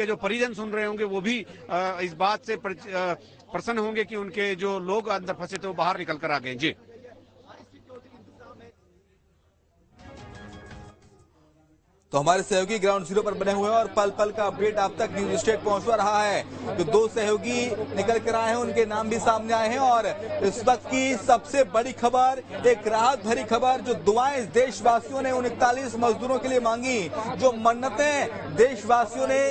जो परिजन सुन रहे होंगे वो भी इस बात से प्रसन्न होंगे कि उनके जो लोग अंदर फंसे थे वो बाहर निकल कर आ गए। जी तो हमारे सहयोगी ग्राउंड जीरो पर बने हुए हैं और पल पल का अपडेट आप तक न्यूज स्टेट पहुंचवा रहा है। तो दो सहयोगी निकल कर आए हैं, उनके नाम भी सामने आए हैं और इस वक्त की सबसे बड़ी खबर, एक राहत भरी खबर, जो दुआएं देशवासियों ने उन 41 मजदूरों के लिए मांगी, जो मन्नतें देशवासियों ने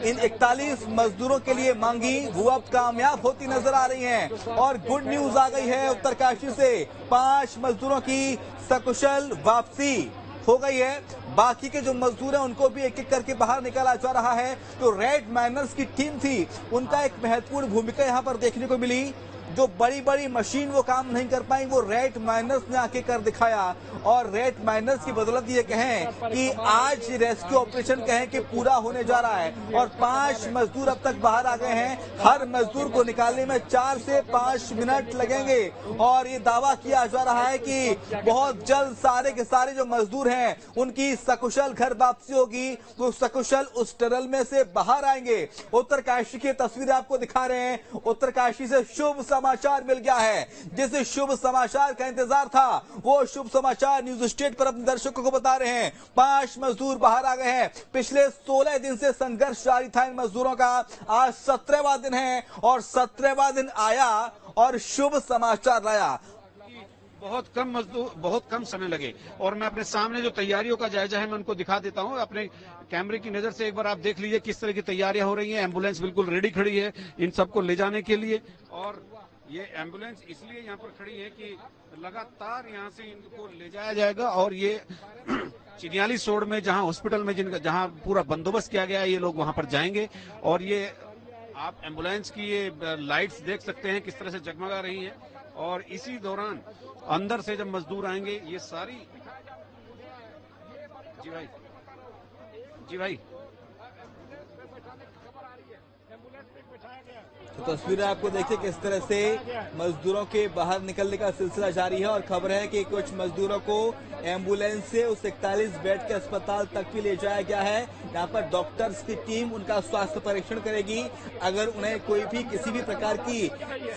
इन 41 मजदूरों के लिए मांगी, वो अब कामयाब होती नजर आ रही हैं। और गुड न्यूज आ गई है, उत्तरकाशी से 5 मजदूरों की सकुशल वापसी हो गई है। बाकी के जो मजदूर हैं उनको भी एक एक करके बाहर निकाला जा रहा है। जो रेड माइनर्स की टीम थी, उनका एक महत्वपूर्ण भूमिका यहां पर देखने को मिली। जो बड़ी बड़ी मशीन वो काम नहीं कर पाई, वो रेड माइनर्स ने आके कर दिखाया। और रेड माइनर्स की बदौलत ये कहें कि आज रेस्क्यू ऑपरेशन कहें कि पूरा होने जा रहा है और 5 मजदूर अब तक बाहर आ गए हैं। हर मजदूर को निकालने में 4 से 5 मिनट लगेंगे और ये दावा किया जा रहा है कि बहुत जल्द सारे के सारे जो मजदूर हैं उनकी सकुशल घर वापसी होगी, वो सकुशल उस टनल में से बाहर आएंगे। उत्तरकाशी की तस्वीर आपको दिखा रहे हैं। उत्तरकाशी से शुभ समाचार मिल गया है। जिस शुभ समाचार का इंतजार था, वो शुभ समाचार न्यूज स्टेट पर अपने दर्शकों को बता रहे हैं। 5 मजदूर बाहर आ गए हैं। पिछले 16 दिन से संघर्ष जारी था इन मजदूरों का। आज 17वां दिन है और 17वां दिन आया और शुभ समाचार लाया। बहुत कम मजदूर, बहुत कम समय लगे। और मैं अपने सामने जो तैयारियों का जायजा है मैं उनको दिखा देता हूं। अपने कैमरे की नजर से एक बार आप देख लीजिए किस तरह की तैयारियां हो रही हैं। एम्बुलेंस बिल्कुल रेडी खड़ी है इन सबको ले जाने के लिए। और ये एम्बुलेंस इसलिए यहाँ पर खड़ी है कि लगातार यहाँ से इनको ले जाया जाएगा। और ये चिनियाली सोड में जहाँ हॉस्पिटल में जहाँ पूरा बंदोबस्त किया गया है, ये लोग वहां पर जाएंगे। और ये आप एम्बुलेंस की ये लाइट्स देख सकते हैं किस तरह से जगमगा रही हैं। और इसी दौरान अंदर से जब मजदूर आएंगे, ये सारी जी भाई तो तस्वीरें आपको देखिए किस तरह से मजदूरों के बाहर निकलने का सिलसिला जारी है। और खबर है कि कुछ मजदूरों को एम्बुलेंस से उस 41 बेड के अस्पताल तक भी ले जाया गया है। यहाँ पर डॉक्टर्स की टीम उनका स्वास्थ्य परीक्षण करेगी। अगर उन्हें कोई भी किसी भी प्रकार की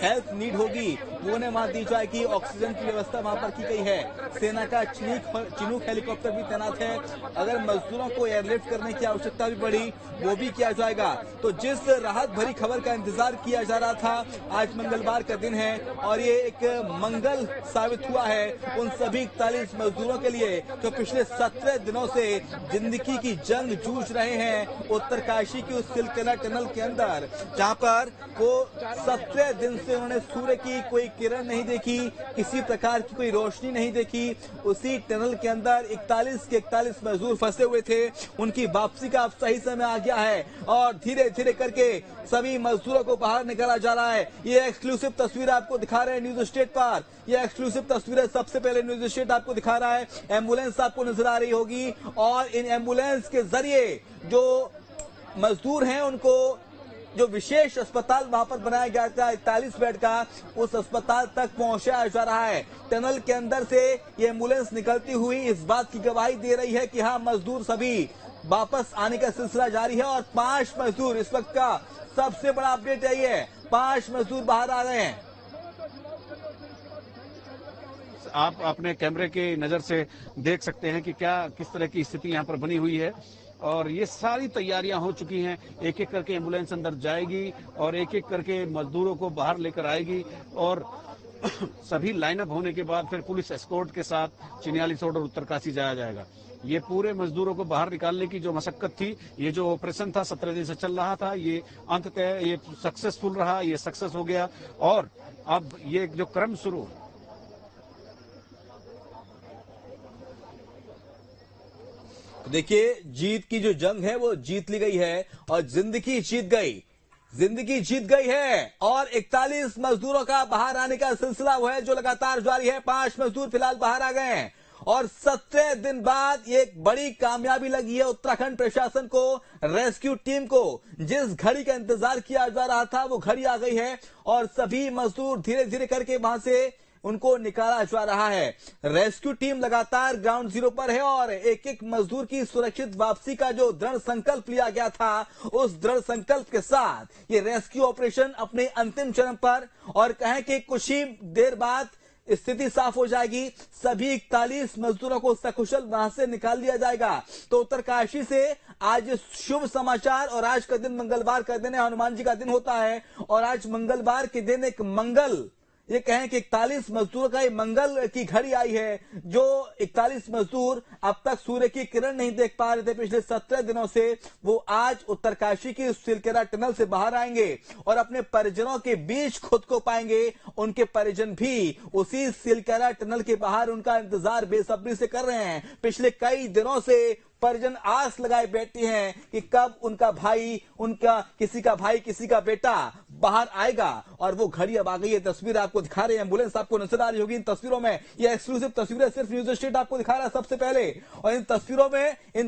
हेल्थ नीड होगी, वो उन्हें वहां दी जाएगी। ऑक्सीजन की व्यवस्था वहां पर की गई है। सेना का चिनूक हेलीकॉप्टर भी तैनात है। अगर मजदूरों को एयरलिफ्ट करने की आवश्यकता भी पड़ी, वो भी किया जाएगा। तो जिस राहत भरी खबर का इंतजार किया जा रहा था, आज मंगलवार का दिन है और ये एक मंगल साबित हुआ है उन सभी 41 मजदूरों के लिए जो पिछले 17 दिनों से जिंदगी की जंग जूझ रहे हैं उत्तरकाशी की उस सिलसिला टनल के अंदर, जहां पर वो 17 दिन से उन्होंने सूर्य की कोई किरण नहीं देखी, किसी प्रकार की कोई रोशनी नहीं देखी। उसी टनल के अंदर 41 के 41 मजदूर फंसे हुए थे। उनकी वापसी का अब सही समय आ गया है और धीरे धीरे करके सभी मजदूरों को बाहर निकाला जा रहा है। ये एक्सक्लूसिव तस्वीर आपको दिखा रहे हैं न्यूज स्टेट पर। ये एक्सक्लूसिव तस्वीरें सबसे पहले न्यूज स्टेट आपको दिखा रहा है। एम्बुलेंस आपको नजर आ रही होगी और इन एम्बुलेंस के जरिए जो मजदूर हैं उनको जो विशेष अस्पताल वहां पर बनाया गया था 41 बेड का, उस अस्पताल तक पहुंचाया जा रहा है। टनल के अंदर से ये एम्बुलेंस निकलती हुई इस बात की गवाही दे रही है कि हाँ, मजदूर सभी वापस आने का सिलसिला जारी है। और 5 मजदूर, इस वक्त का सबसे बड़ा अपडेट यही है, 5 मजदूर बाहर आ गए हैं। आप अपने कैमरे के नजर से देख सकते हैं कि किस तरह की स्थिति यहाँ पर बनी हुई है। और ये सारी तैयारियां हो चुकी हैं। एक एक करके एम्बुलेंस अंदर जाएगी और एक एक करके मजदूरों को बाहर लेकर आएगी। और सभी लाइनअप होने के बाद फिर पुलिस एस्कॉर्ट के साथ चिनियाली सोड और उत्तरकाशी जाया जाएगा। ये पूरे मजदूरों को बाहर निकालने की जो मशक्कत थी, ये जो ऑपरेशन था 17 दिन से चल रहा था, ये अंततः ये सक्सेसफुल रहा, ये सक्सेस हो गया। और अब ये जो क्रम शुरू, देखिए, जीत की जो जंग है वो जीत ली गई है और जिंदगी जीत गई, जिंदगी जीत गई है। और 41 मजदूरों का बाहर आने का सिलसिला वो है जो लगातार जारी है। 5 मजदूर फिलहाल बाहर आ गए हैं और 17 दिन बाद ये एक बड़ी कामयाबी लगी है उत्तराखंड प्रशासन को, रेस्क्यू टीम को। जिस घड़ी का इंतजार किया जा रहा था वो घड़ी आ गई है और सभी मजदूर धीरे धीरे करके वहां से उनको निकाला जा रहा है। रेस्क्यू टीम लगातार ग्राउंड जीरो पर है और एक एक मजदूर की सुरक्षित वापसी का जो दृढ़ संकल्प लिया गया था, उस दृढ़ संकल्प के साथ ये रेस्क्यू ऑपरेशन अपने अंतिम चरण पर, और कहें कि कुछ ही देर बाद स्थिति साफ हो जाएगी। सभी 41 मजदूरों को सकुशल वहां से निकाल लिया जाएगा। तो उत्तरकाशी से आज शुभ समाचार, और आज का दिन मंगलवार का दिन है, हनुमान जी का दिन होता है, और आज मंगलवार के दिन एक मंगल, ये कहें कि 41 मजदूरों का ये मंगल की घड़ी आई है। जो 41 मजदूर अब तक सूर्य की किरण नहीं देख पा रहे थे पिछले 17 दिनों से, वो आज उत्तरकाशी की सिलकेरा टनल से बाहर आएंगे और अपने परिजनों के बीच खुद को पाएंगे। उनके परिजन भी उसी सिलकेरा टनल के बाहर उनका इंतजार बेसब्री से कर रहे हैं। पिछले कई दिनों से परिजन आस लगाए बैठे हैं कि कब उनका भाई, उनका किसी का भाई, किसी का बेटा बाहर आएगा, और वो घड़ी अब आ गई है। तस्वीर आपको दिखा रहे हैं, एम्बुलेंस आपको नजर आ रही होगी इन तस्वीरों में। ये एक्सक्लूसिव तस्वीरें सिर्फ न्यूज स्टेट आपको दिखा रहा है सबसे पहले, और इन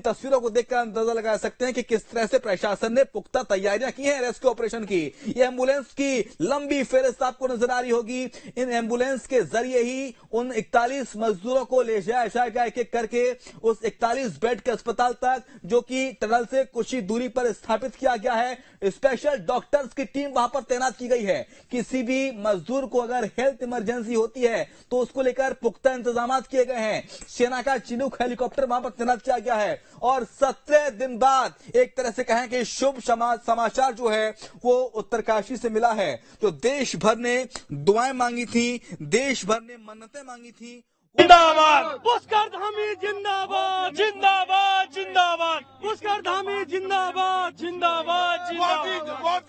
तस्वीरों को देखकर अंदाजा लगा सकते हैं कि किस तरह से प्रशासन ने पुख्ता तैयारियां की हैं रेस्क्यू ऑपरेशन की। ये एम्बुलेंस की लंबी फेहरिस्त आपको नजर आ रही होगी। इन एम्बुलेंस के जरिए ही उन 41 मजदूरों को ले जाया जाएगा एक एक करके उस 41 बेड के अस्पताल तक, जो कि टनल से कुछ ही दूरी पर स्थापित किया गया है। स्पेशल डॉक्टर्स की टीम वहां पर तैनात की गई है। किसी भी मजदूर को अगर हेल्थ इमरजेंसी होती है तो उसको लेकर पुख्ता इंतजाम किए गए हैं। सेना का चिनूक हेलीकॉप्टर वहां पर तैनात किया गया है, और 17 दिन बाद एक तरह से कहें कि शुभ समाचार जो है वो उत्तरकाशी से मिला है। तो देश भर ने दुआएं मांगी थी, देश भर ने मन्नतें मांगी थी। जिंदाबाद पुष्कर धामी, जिंदाबाद जिंदाबाद जिंदाबाद पुष्कर धामी, जिंदाबाद जिंदाबाद जिंदाबाद।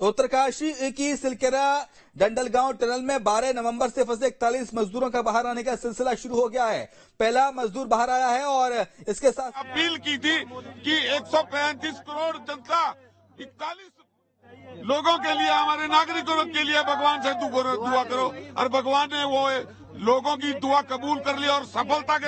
उत्तरकाशी की सिलकेरा डंडलगांव टनल में 12 नवंबर से फंसे 41 मजदूरों का बाहर आने का सिलसिला शुरू हो गया है। पहला मजदूर बाहर आया है, और इसके साथ अपील की थी कि 135 करोड़ जनता 41 लोगों के लिए, हमारे नागरिकों के लिए भगवान से दुआ करो, और भगवान ने वो लोगों की दुआ कबूल कर ली और सफलता के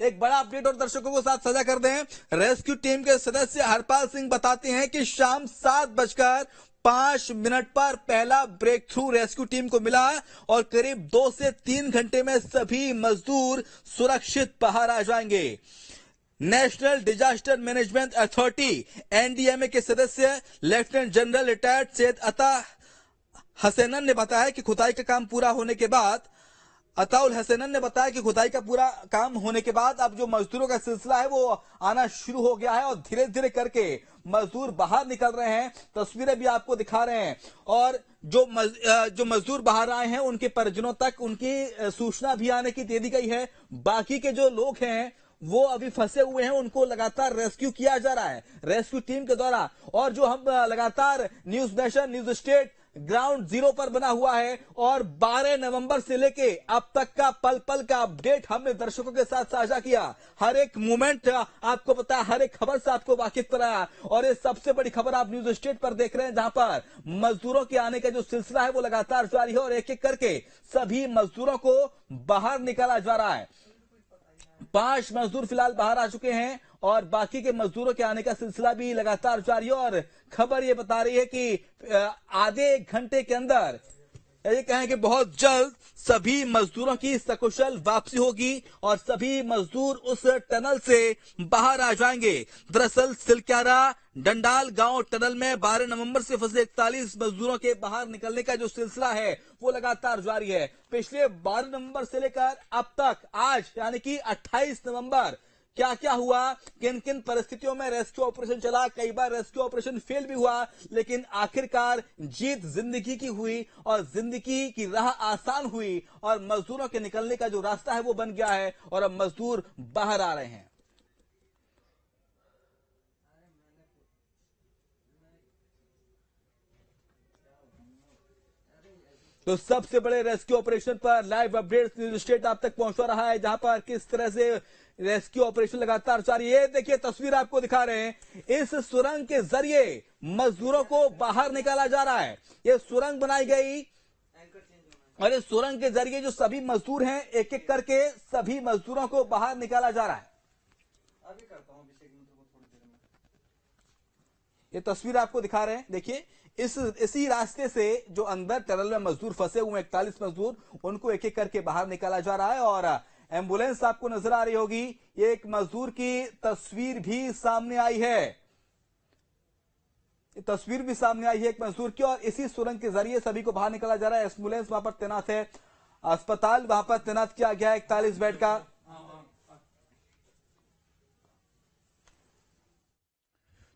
एक बड़ा अपडेट और दर्शकों को साथ साझा कर दें। रेस्क्यू टीम के सदस्य हरपाल सिंह बताते हैं कि शाम 7:05 पर पहला ब्रेक थ्रू रेस्क्यू टीम को मिला, और करीब 2 से 3 घंटे में सभी मजदूर सुरक्षित बाहर आ जाएंगे। National disaster management authority NDMA के सदस्य लेफ्टिनेंट जनरल रिटायर्ड सैयद अता हसैनन ने बताया कि खुदाई का काम पूरा होने के बाद अताउल हसैनन ने बताया कि खुदाई का पूरा काम होने के बाद अब जो मजदूरों का सिलसिला है वो आना शुरू हो गया है, और धीरे धीरे करके मजदूर बाहर निकल रहे हैं। तस्वीरें भी आपको दिखा रहे हैं, और जो मजदूर बाहर आए हैं उनके परिजनों तक उनकी सूचना भी आने की दे दी गई है। बाकी के जो लोग हैं वो अभी फंसे हुए हैं, उनको लगातार रेस्क्यू किया जा रहा है रेस्क्यू टीम के द्वारा। और जो हम लगातार news nation, news state ground zero पर बना हुआ है, और 12 नवंबर से लेके अब तक का पल पल का अपडेट हमने दर्शकों के साथ साझा किया। हर एक मोमेंट आपको पता है, हर एक खबर से आपको वाकिफ कराया, और ये सबसे बड़ी खबर आप न्यूज स्टेट पर देख रहे हैं, जहां पर मजदूरों के आने का जो सिलसिला है वो लगातार जारी है, और एक एक करके सभी मजदूरों को बाहर निकाला जा रहा है। 5 मजदूर फिलहाल बाहर आ चुके हैं, और बाकी के मजदूरों के आने का सिलसिला भी लगातार जारी है। और खबर ये बता रही है कि आधे 1 घंटे के अंदर, ये कहें कि बहुत जल्द सभी मजदूरों की सकुशल वापसी होगी, और सभी मजदूर उस टनल से बाहर आ जाएंगे। दरअसल सिलकेरा डंडाल गांव टनल में 12 नवंबर से फंसे 41 मजदूरों के बाहर निकलने का जो सिलसिला है वो लगातार जारी है। पिछले 12 नवंबर से लेकर अब तक आज यानी कि 28 नवंबर क्या क्या हुआ, किन किन परिस्थितियों में रेस्क्यू ऑपरेशन चला, कई बार रेस्क्यू ऑपरेशन फेल भी हुआ, लेकिन आखिरकार जीत जिंदगी की हुई, और जिंदगी की राह आसान हुई, और मजदूरों के निकलने का जो रास्ता है वो बन गया है, और अब मजदूर बाहर आ रहे हैं। तो सबसे बड़े रेस्क्यू ऑपरेशन पर लाइव अपडेट्स न्यूज स्टेट आप तक पहुंचा रहा है, जहां पर किस तरह से रेस्क्यू ऑपरेशन लगातार जारी है। देखिए तस्वीर आपको दिखा रहे हैं, इस सुरंग के जरिए मजदूरों को बाहर निकाला जा रहा है। ये सुरंग बनाई गई, और इस सुरंग के जरिए जो सभी मजदूर हैं एक एक करके सभी मजदूरों को बाहर निकाला जा रहा है। ये तस्वीर आपको दिखा रहे हैं, देखिए इसी रास्ते से जो अंदर टनल में मजदूर फंसे हुए 41 मजदूर, उनको एक एक करके बाहर निकाला जा रहा है और एम्बुलेंस आपको नजर आ रही होगी। ये एक मजदूर की तस्वीर भी सामने आई है, तस्वीर भी सामने आई है एक मजदूर की, और इसी सुरंग के जरिए सभी को बाहर निकाला जा रहा है। एम्बुलेंस वहां पर तैनात है, अस्पताल वहां पर तैनात किया गया है 41 बेड का।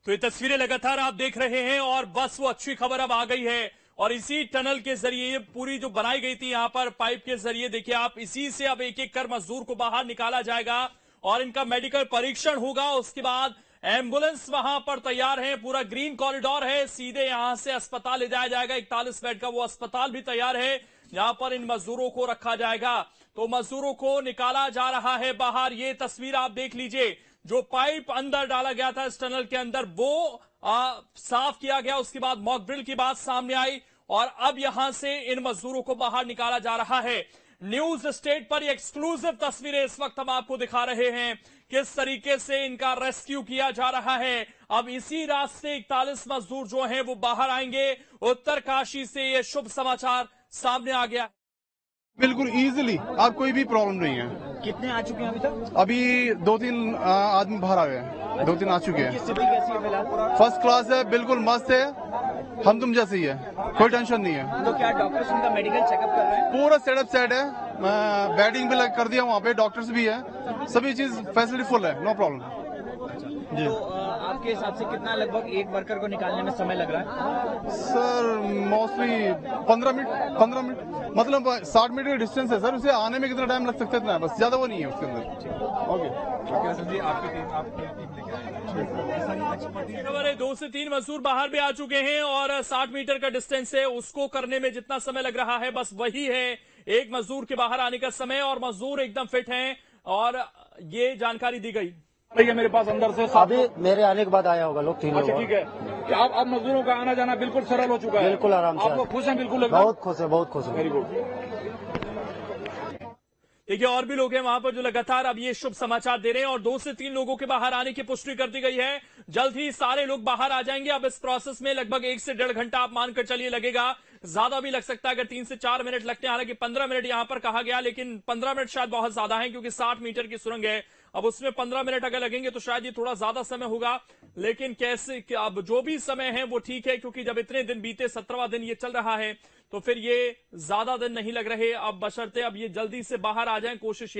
तो ये तस्वीरें लगातार आप देख रहे हैं और बस वो अच्छी खबर अब आ गई है और इसी टनल के जरिए ये पूरी जो बनाई गई थी यहां पर पाइप के जरिए देखिए आप, इसी से अब एक एक कर मजदूर को बाहर निकाला जाएगा और इनका मेडिकल परीक्षण होगा। उसके बाद एम्बुलेंस वहां पर तैयार है, पूरा ग्रीन कॉरिडोर है, सीधे यहां से अस्पताल ले जाया जाएगा। 41 बेड का वो अस्पताल भी तैयार है, यहां पर इन मजदूरों को रखा जाएगा। तो मजदूरों को निकाला जा रहा है बाहर। ये तस्वीर आप देख लीजिए, जो पाइप अंदर डाला गया था इस टनल के अंदर वो साफ किया गया। उसके बाद मॉक ड्रिल की बात सामने आई और अब यहां से इन मजदूरों को बाहर निकाला जा रहा है। न्यूज स्टेट पर ये एक्सक्लूसिव तस्वीरें इस वक्त हम आपको दिखा रहे हैं, किस तरीके से इनका रेस्क्यू किया जा रहा है। अब इसी रास्ते 41 मजदूर जो हैं वो बाहर आएंगे। उत्तरकाशी से ये शुभ समाचार सामने आ गया। बिल्कुल इजीली, अब कोई भी प्रॉब्लम नहीं है। कितने आ चुके हैं अभी तक? अभी 2-3 आदमी बाहर आ गए हैं, 2-3 आ चुके हैं। स्थिति कैसी है फिलहाल? फर्स्ट क्लास है, बिल्कुल मस्त है, हम तुम जैसे ही है, कोई टेंशन नहीं है। तो क्या डॉक्टर्स उनका मेडिकल चेकअप कर रहे हैं? पूरा सेटअप सेट है, बेडिंग भी कर दिया, वहाँ पे डॉक्टर्स भी है, सभी चीज फैसिलिटी फुल है, नो प्रॉब्लम जी। तो आपके हिसाब से कितना लगभग एक वर्कर को निकालने में समय लग रहा है? सर मोस्टली 15 मिनट, मतलब 60 मिनट का डिस्टेंस है सर, उसे आने में कितना टाइम लग सकता है इतना, बस ज्यादा वो नहीं है उसके अंदर। खबर है 2 से 3 मजदूर बाहर भी आ चुके हैं और 60 मीटर का डिस्टेंस है, उसको करने में जितना समय लग रहा है बस वही है एक मजदूर के बाहर आने का समय, और मजदूर एकदम फिट हैं और ये जानकारी दी गई। मेरे पास अंदर से अभी मेरे आने के बाद आया होगा लोग 3 लोग। अच्छा ठीक है, क्या आप मजदूरों का आना जाना बिल्कुल सरल हो चुका है? बिल्कुल आराम से। आप लोग खुश हैं? बिल्कुल बहुत खुश है, बहुत खुश है। Very good. देखिए और भी लोग हैं वहां पर जो लगातार अब ये शुभ समाचार दे रहे हैं और 2 से 3 लोगों के बाहर आने की पुष्टि कर दी गई है। जल्द ही सारे लोग बाहर आ जाएंगे। अब इस प्रोसेस में लगभग 1 से 1.5 घंटा आप मानकर चलिए लगेगा, ज्यादा भी लग सकता है अगर 3 से 4 मिनट लगते हैं। हालांकि 15 मिनट यहां पर कहा गया, लेकिन 15 मिनट शायद बहुत ज्यादा है क्योंकि 60 मीटर की सुरंग है। अब उसमें 15 मिनट अगर लगेंगे तो शायद ये थोड़ा ज्यादा समय होगा, लेकिन कैसे अब जो भी समय है वो ठीक है क्योंकि जब इतने दिन बीते, 17वां दिन ये चल रहा है, तो फिर ये ज्यादा दिन नहीं लग रहे। अब बशर्ते अब ये जल्दी से बाहर आ जाएं, कोशिश